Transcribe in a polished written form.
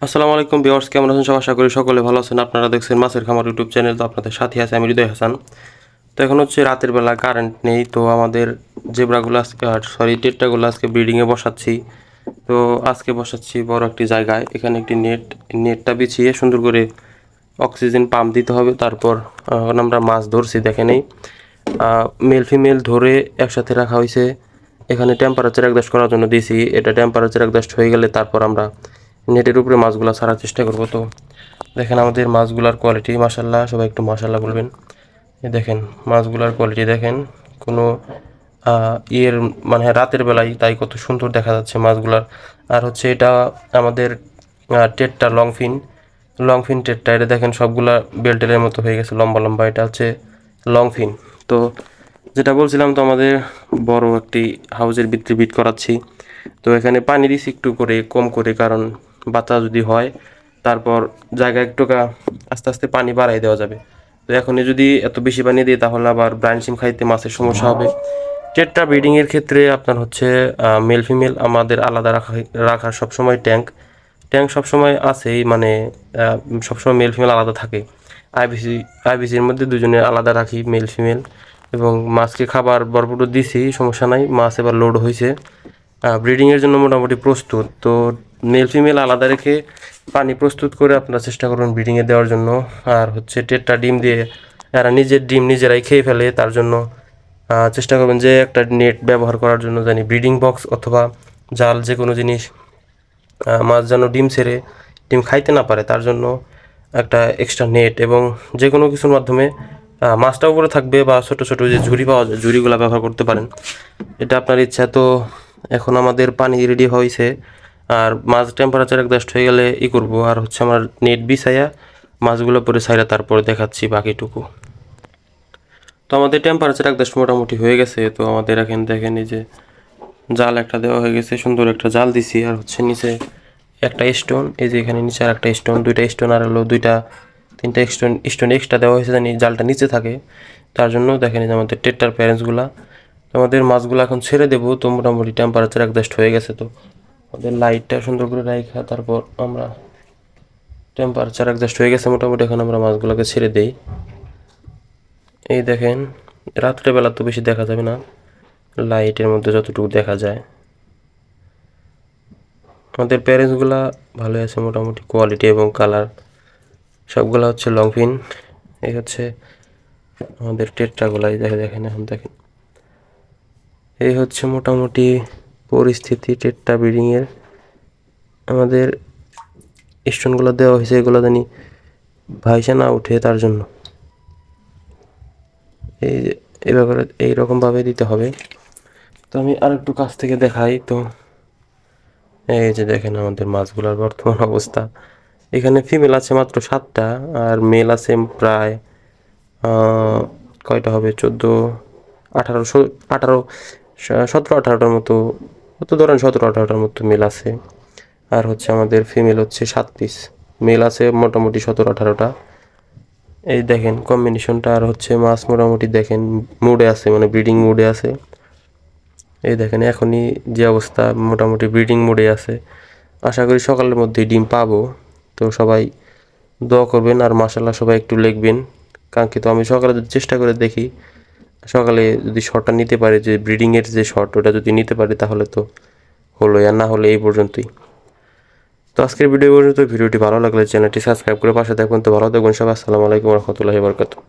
আসসালামু আলাইকুম ভিউয়ার্স, কেমন আছেন সবাই? আশা করি সকলে ভালো আছেন। আপনারা দেখছেন মাছের খামার ইউটিউব চ্যানেল। তো আপনাদের সাথে আছে আমি হৃদয় হাসান। তো এখন হচ্ছে রাতের বেলা, কারেন্ট নেই। তো আমাদের জেব্রাগুলো আজকে টেট্রাগুলো আজকে ব্রিডিংয়ে বসাচ্ছি। তো আজকে বসাচ্ছি বড় একটি জায়গায়। এখানে একটি নেটটা বিছিয়ে সুন্দর করে অক্সিজেন পাম্প দিতে হবে। তারপর এখন আমরা মাছ ধরছি, দেখে নেই মেল ফিমেল ধরে একসাথে রাখা হয়েছে। এখানে টেম্পারেচার অ্যাডজাস্ট করার জন্য দিয়েছি। এটা টেম্পারেচার অ্যাডজাস্ট হয়ে গেলে তারপর আমরা নেটের উপরে মাছগুলো ছাড়ার চেষ্টা করব। তো দেখেন আমাদের মাছগুলার কোয়ালিটি, মাশাল্লাহ, সবাই একটু মাশাল্লাহ বলবেন। দেখেন মাছগুলার কোয়ালিটি দেখেন, কোনো ইয়ের মানে রাতের বেলায় তাই কত সুন্দর দেখা যাচ্ছে মাছগুলার। আর হচ্ছে এটা আমাদের টেটটা লং ফিন টেটটা, এটা দেখেন সবগুলা বেল্টের মতো হয়ে গেছে, লম্বা লম্বা। এটা হচ্ছে লং ফিন। তো যেটা বলছিলাম, তো আমাদের বড় একটি হাউজের ভিতরে বিট করাচ্ছি। তো এখানে পানি দিচ্ছি একটু করে, কম করে, কারণ বাচ্চা যদি হয় তারপর জায়গা একটু আস্তে আস্তে পানি বাড়াই দেওয়া যাবে। তো এখনই যদি এত বেশি পানি দিই তাহলে আবার ব্রাঞ্চিং খাইতে মাছের সমস্যা হবে। টেট্রা ব্রিডিংয়ের ক্ষেত্রে আপনার হচ্ছে মেল ফিমেল আমাদের আলাদা রাখার সবসময় ট্যাঙ্ক সবসময় আছেই, মানে সবসময় মেল ফিমেল আলাদা থাকে। আইবিসির মধ্যে দুজনে আলাদা রাখি, মেল ফিমেল। এবং মাছকে খাবার ভরপুর দিছি, সমস্যা নাই। মাছ এবার লোড হয়েছে, ব্রিডিংয়ের জন্য মোটামুটি প্রস্তুত। তো মেল ফিমেল আলাদা রেখে পানি প্রস্তুত করে আপনারা চেষ্টা করুন ব্রিডিংয়ে দেওয়ার জন্য। আর হচ্ছে টেট্রা ডিম দিয়ে এরা নিজের ডিম নিজেরাই খেয়ে ফেলে, তার জন্য চেষ্টা করবেন যে একটা নেট ব্যবহার করার জন্য, জানি ব্রিডিং বক্স অথবা জাল, যে কোনো জিনিস মাছ যেন ডিম খাইতে না পারে, তার জন্য একটা এক্সট্রা নেট এবং যে কোনো কিছুর মাধ্যমে মাছটা উপরে থাকবে, বা ছোটো ছোটো যে ঝুড়ি পাওয়া যায়, ঝুড়িগুলো ব্যবহার করতে পারেন। এটা আপনার ইচ্ছা। তো এখন আমাদের পানি রেডি হয়েছে, আর মাছ টেম্পারেচার অ্যাডজাস্ট হয়ে গেলে করব। আর হচ্ছে আমার নেট বিছাইয়া মাছগুলো পরে ছাইরা তারপরে দেখাচ্ছি বাকিটুকু। তো আমাদের টেম্পারেচার অ্যাডজাস্ট মোটামুটি হয়ে গেছে। তো আমাদের এখানে দেখেন এই যে জাল একটা দেওয়া হয়ে গেছে, সুন্দর একটা জাল দিছি। আর হচ্ছে নিচে একটা স্টোন, এই যে এখানে নিচে আর একটা স্টোন, দুইটা স্টোন, আর হলো তিনটা স্টোন এক্সট্রা দেওয়া হয়েছে, জানি জালটা নিচে থাকে। তার জন্য দেখেন এই যে আমাদের টেট্টার প্যারেন্টসগুলা। আমাদের মাছগুলো এখন ছেড়ে দেবো। তো মোটামুটি টেম্পারেচার অ্যাডজাস্ট হয়ে গেছে। তো আমাদের লাইটটা সুন্দর করে রাখা, তারপর আমরা টেম্পারেচার অ্যাডজাস্ট হয়ে গেছে মোটামুটি। এখন আমরা মাছগুলোকে ছেড়ে দেই। এই দেখেন রাত্রেবেলা তো বেশি দেখা যাবে না, লাইটের মধ্যে যতটুকু দেখা যায়। আমাদের প্যারেন্টসগুলা ভালো আছে মোটামুটি, কোয়ালিটি এবং কালার সবগুলা হচ্ছে লংফিন। এই হচ্ছে আমাদের টেট্রাগুলাই, দেখেন এখন দেখেন। এই হচ্ছে মোটামুটি পরিস্থিতি টেট্রা ব্রিডিংয়ের। আমাদের স্টোনগুলো দেওয়া হয়েছে, এগুলো জানি ভাইসা না উঠে, তার জন্য এই ব্যাপারে এইরকমভাবে দিতে হবে। তো আমি আর একটু কাছ থেকে দেখাই। তো এই যে দেখেন আমাদের মাছগুলোর বর্তমান অবস্থা। এখানে ফিমেল আছে মাত্র 7টা, আর মেল আছে প্রায় কয়টা হবে, 14, 18, 17, 18টার মতো, কত ধরেন 17-18টার মতো মেল আছে। আর হচ্ছে আমাদের ফিমেল হচ্ছে 7 পিস, মেল আছে মোটামুটি 17-18টা। এই দেখেন কম্বিনেশনটা। আর হচ্ছে মাছ মোটামুটি দেখেন মুডে আছে, মানে ব্রিডিং মুডে আছে। এই দেখেন এখনই যে অবস্থা, মোটামুটি ব্রিডিং মুডে আছে। আশা করি সকালের মধ্যেই ডিম পাবো। তো সবাই দোয়া করবেন, আর মাশাল্লাহ সবাই একটু লিখবেন কাঙ্ক্ষিত। আমি সকালে যদি চেষ্টা করে দেখি, সকালে যদি শটটা নিতে পারি, যে ব্রিডিংয়ের যে শট, ওটা যদি নিতে পারি তাহলে তো হলো, আর না হলে এই পর্যন্তই। তো আজকের ভিডিও পর্যন্ত। ভিডিওটি ভালো লাগলে চ্যানেলটি সাবস্ক্রাইব করে পাশে থাকবেন। তো ভালো থাকবেন সবাই। আসসালামু আলাইকুম রহমতুল্লাহি ওয়া বারাকাতুহু।